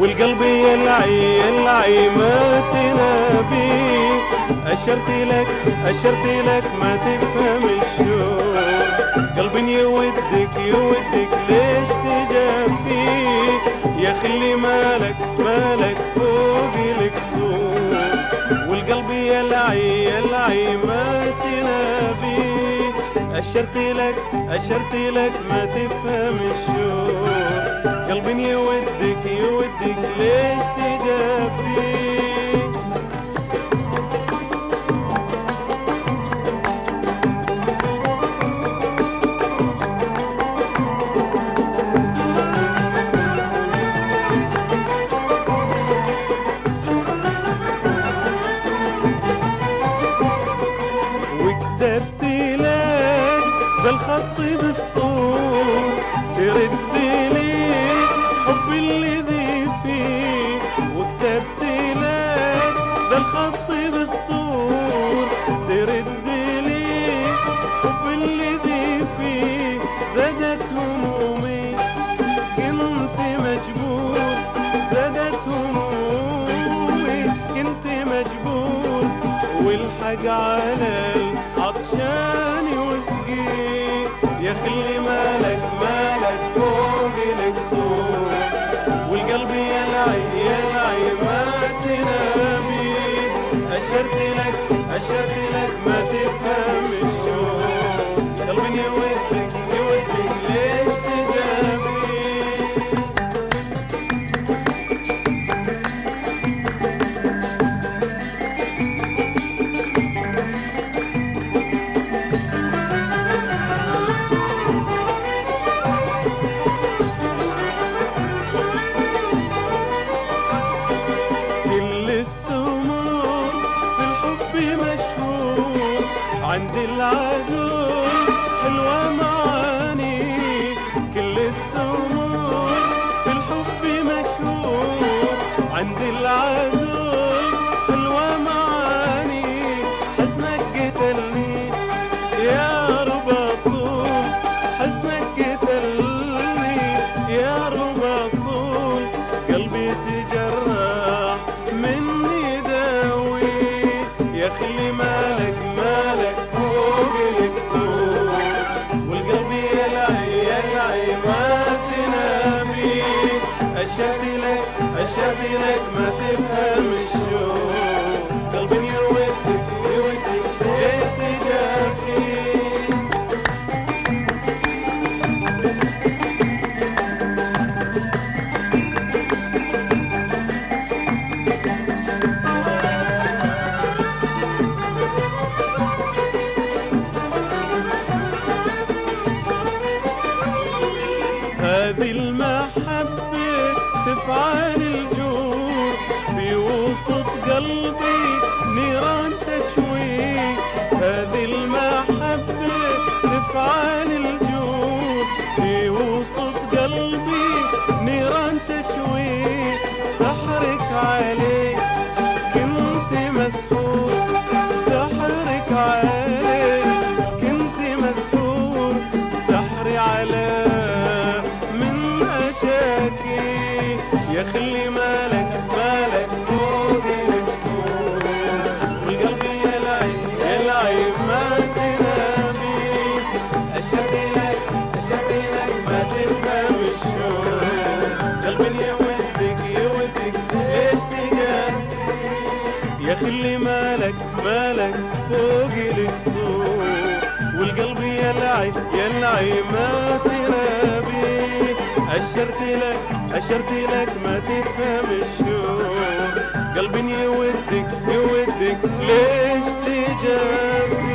والقلب يلعي يلعي ما تنابي. أشرت لك ما تفهم الشوق، قلب يودك يودك ليش تجافي؟ يا خلي مالك فوق الكسور، والقلب يلعي يلعي ما تنابي. أشرت لك ما تفهم الشوق، قلب يودك يودك ليش تجافي؟ وكتبت لك ذا الخط بسطور، ترد لي حب الذي فيه. وكتبت لك ذا الخط بسطور، ترد لي حب الذي فيه. زادت همومي كنت مجبور، زادت همومي كنت مجبور. والحق على العطشان واسقي، يا خلي مالك فوق الكسور، والقلب يلعي يلعي ما تنامي. أشرت لك ما تفهم الشوق، قلب يودك يودك ليش تجافي؟ عند العدو حلوة معاني، كل السمور في الحب مشهور. عند العدو حلوة معاني، حزنك قتلني يا رب أصول، حزنك قتلني يا رب أصول. قلبي تجرح مني داوي، يا خلي مالك فوق الكسور، والقلب يلعي يلعي ما تنامي. أشرت لك ما تفهم الشوق، قلب يودك يودك ليش تجافي؟ هذه المحبة تفعل الجور، في وسط قلبي نيران تشوي. هذه المحبة تفعل الجور، في وسط قلبي نيران تشوي. سحرك عليه كنت مسحور، سحرك عليه كنت مسحور. سحري على يا خلي مالك فوق الكسور، والقلب يلعي يلعي ما تنامي. أشرت لك ما تفهم الشوق، قلب يودك يودك ليش تجافي؟ يا خلي مالك فوق الكسور، والقلب يلعي يلعي ما تنامي. أشرت لك ما تفهم الشوق، قلب يودك يودك ليش تجافي؟